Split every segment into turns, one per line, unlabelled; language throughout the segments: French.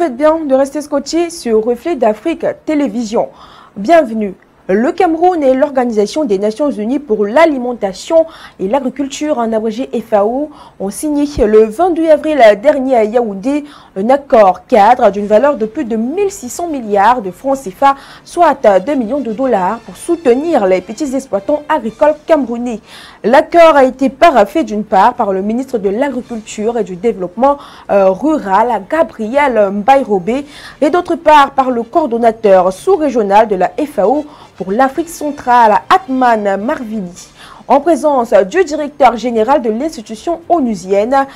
faites bien de rester scotché sur Reflet d'Afrique Télévision. Bienvenue. Le Cameroun et l'Organisation des Nations Unies pour l'alimentation et l'agriculture, en abrégé FAO, ont signé le 22 avril dernier à Yaoundé un accord cadre d'une valeur de plus de 1600 milliards de francs CFA, soit 2 millions de dollars, pour soutenir les petits exploitants agricoles camerounais. L'accord a été paraphé d'une part par le ministre de l'Agriculture et du Développement rural, Gabriel Mbairobe, et d'autre part par le coordonnateur sous-régional de la FAO pour l'Afrique centrale, Atman Marvili, en présence du directeur général de l'institution onusienne,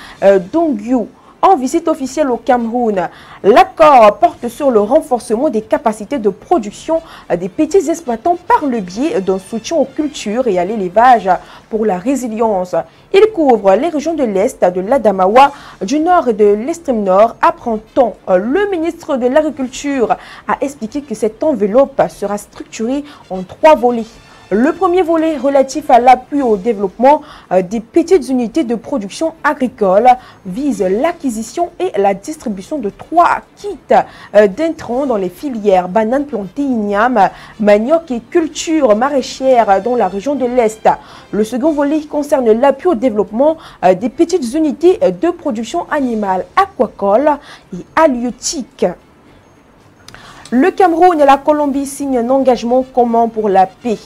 Dongyu. En visite officielle au Cameroun, l'accord porte sur le renforcement des capacités de production des petits exploitants par le biais d'un soutien aux cultures et à l'élevage pour la résilience. Il couvre les régions de l'Est, de l'Adamawa, du Nord et de l'extrême Nord. Apprend-on, le ministre de l'Agriculture a expliqué que cette enveloppe sera structurée en 3 volets. Le premier volet, relatif à l'appui au développement des petites unités de production agricole, vise l'acquisition et la distribution de 3 kits d'intrants dans les filières bananes plantées, igname, manioc et culture maraîchère dans la région de l'Est. Le second volet concerne l'appui au développement des petites unités de production animale, aquacole et halieutique. Le Cameroun et la Colombie signent un engagement commun pour la paix.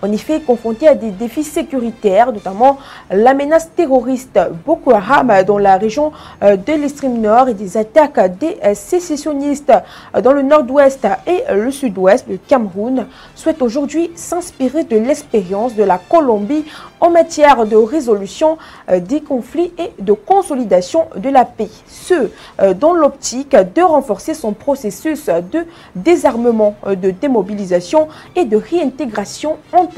En effet, confrontés à des défis sécuritaires, notamment la menace terroriste Boko Haram dans la région de l'extrême nord et des attaques des sécessionnistes dans le nord-ouest et le sud-ouest, le Cameroun souhaite aujourd'hui s'inspirer de l'expérience de la Colombie en matière de résolution des conflits et de consolidation de la paix. Ce, dans l'optique de renforcer son processus de désarmement, de démobilisation et de réintégration entamé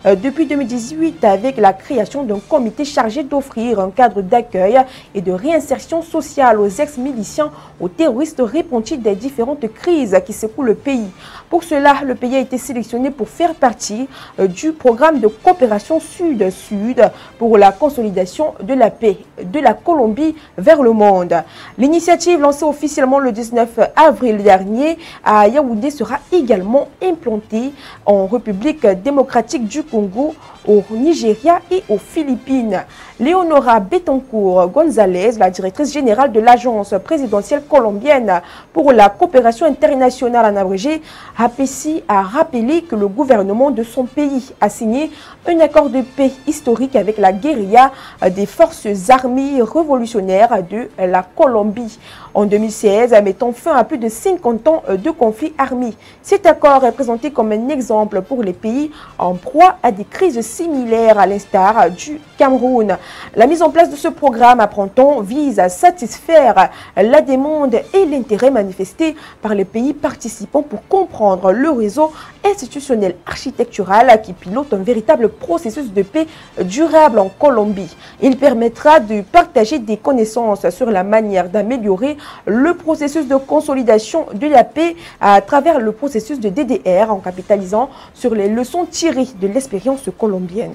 depuis 2018 avec la création d'un comité chargé d'offrir un cadre d'accueil et de réinsertion sociale aux ex-miliciens, aux terroristes repentis des différentes crises qui secouent le pays. Pour cela, le pays a été sélectionné pour faire partie du programme de coopération Sud-Sud pour la consolidation de la paix de la Colombie vers le monde. L'initiative lancée officiellement le 19 avril dernier à Yaoundé sera également implantée en République démocratique du Congo, au Nigeria et aux Philippines. Léonora Betancourt González, la directrice générale de l'Agence présidentielle colombienne pour la coopération internationale en abrégé, APECI, a rappelé que le gouvernement de son pays a signé un accord de paix historique avec la guérilla des forces armées révolutionnaires de la Colombie en 2016, mettant fin à plus de 50 ans de conflits armés. Cet accord est présenté comme un exemple pour les pays en proie à des crises similaires à l'instar du Cameroun. La mise en place de ce programme, apprend-on, vise à satisfaire la demande et l'intérêt manifesté par les pays participants pour comprendre le réseau institutionnel architectural qui pilote un véritable processus de paix durable en Colombie. Il permettra de partager des connaissances sur la manière d'améliorer le processus de consolidation de la paix à travers le processus de DDR en capitalisant sur les leçons tirées de l'expérience colombienne.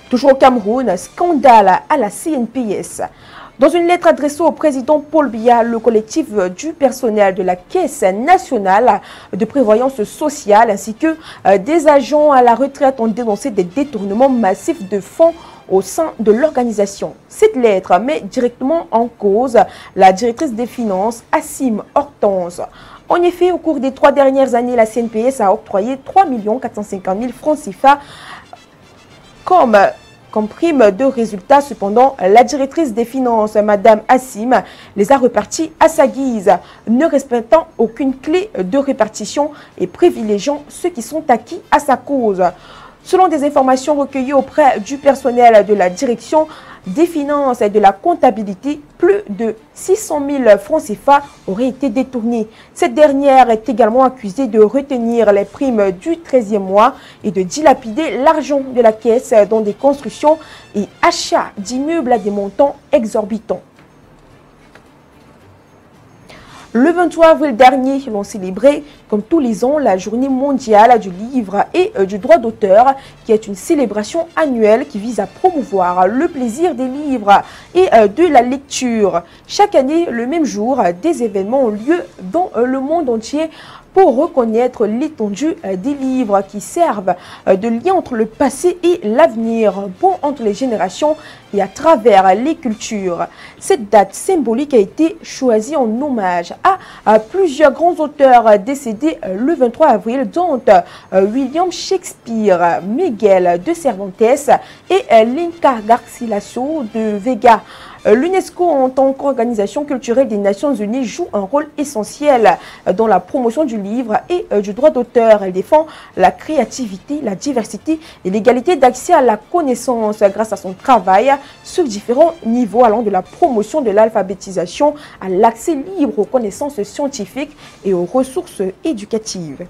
Toujours au Cameroun, scandale à la CNPS. Dans une lettre adressée au président Paul Biya, le collectif du personnel de la Caisse nationale de prévoyance sociale ainsi que des agents à la retraite ont dénoncé des détournements massifs de fonds au sein de l'organisation. Cette lettre met directement en cause la directrice des finances, Assim Hortense. En effet, au cours des 3 dernières années, la CNPS a octroyé 3 450 000 francs CFA comme prime de résultat. Cependant, la directrice des finances, Madame Assim, les a repartis à sa guise, ne respectant aucune clé de répartition et privilégiant ceux qui sont acquis à sa cause. Selon des informations recueillies auprès du personnel de la direction des finances et de la comptabilité, plus de 600 000 francs CFA auraient été détournés. Cette dernière est également accusée de retenir les primes du 13e mois et de dilapider l'argent de la caisse dans des constructions et achats d'immeubles à des montants exorbitants. Le 23 avril dernier, l'on célébrait, comme tous les ans, la journée mondiale du livre et du droit d'auteur, qui est une célébration annuelle qui vise à promouvoir le plaisir des livres et de la lecture. Chaque année, le même jour, des événements ont lieu dans le monde entier pour reconnaître l'étendue des livres qui servent de lien entre le passé et l'avenir, pont entre les générations et à travers les cultures. Cette date symbolique a été choisie en hommage à plusieurs grands auteurs décédés le 23 avril, dont William Shakespeare, Miguel de Cervantes et Inca Garcilaso de Vega. L'UNESCO, en tant qu'organisation culturelle des Nations Unies, joue un rôle essentiel dans la promotion du livre et du droit d'auteur. Elle défend la créativité, la diversité et l'égalité d'accès à la connaissance grâce à son travail sur différents niveaux, allant de la promotion de l'alphabétisation à l'accès libre aux connaissances scientifiques et aux ressources éducatives.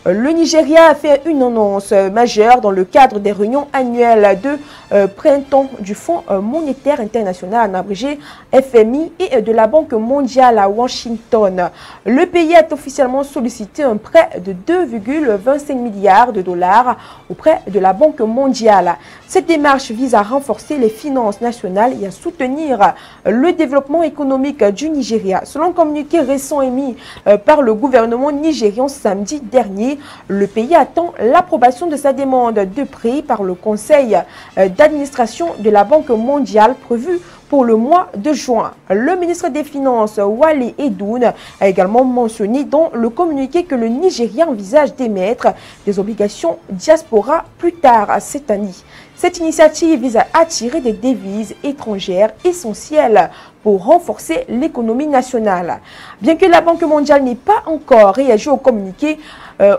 Le Nigeria a fait une annonce majeure dans le cadre des réunions annuelles de printemps du Fonds monétaire international, en abrégé FMI, et de la Banque mondiale à Washington. Le pays a officiellement sollicité un prêt de 2,25 milliards de dollars auprès de la Banque mondiale. Cette démarche vise à renforcer les finances nationales et à soutenir le développement économique du Nigeria. Selon un communiqué récent émis par le gouvernement nigérian samedi dernier, le pays attend l'approbation de sa demande de prêt par le conseil d'administration de la Banque mondiale prévue pour le mois de juin. Le ministre des Finances, Wale Edun, a également mentionné dans le communiqué que le Nigeria envisage d'émettre des obligations diaspora plus tard cette année. Cette initiative vise à attirer des devises étrangères essentielles pour renforcer l'économie nationale. Bien que la Banque mondiale n'ait pas encore réagi au communiqué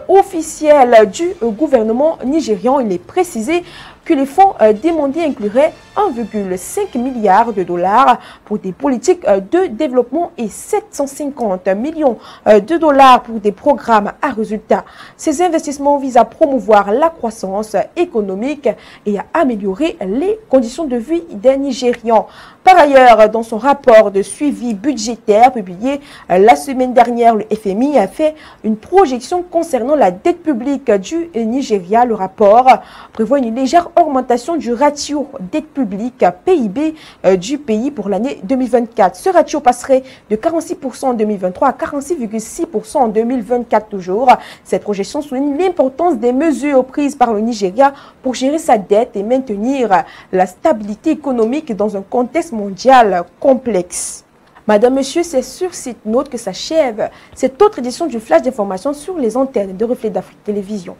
officiel du gouvernement nigérian, il est précisé que les fonds demandés incluraient 1,5 milliard de dollars pour des politiques de développement et 750 millions de dollars pour des programmes à résultat. Ces investissements visent à promouvoir la croissance économique et à améliorer les conditions de vie des Nigérians. Par ailleurs, dans son rapport de suivi budgétaire publié la semaine dernière, le FMI a fait une projection concernant la dette publique du Nigeria. Le rapport prévoit une légère augmentation du ratio dette publique PIB du pays pour l'année 2024. Ce ratio passerait de 46% en 2023 à 46,6% en 2024 toujours. Cette projection souligne l'importance des mesures prises par le Nigeria pour gérer sa dette et maintenir la stabilité économique dans un contexte mondial complexe. Madame, Monsieur, c'est sur cette note que s'achève cette autre édition du Flash d'information sur les antennes de Reflet d'Afrique Télévision.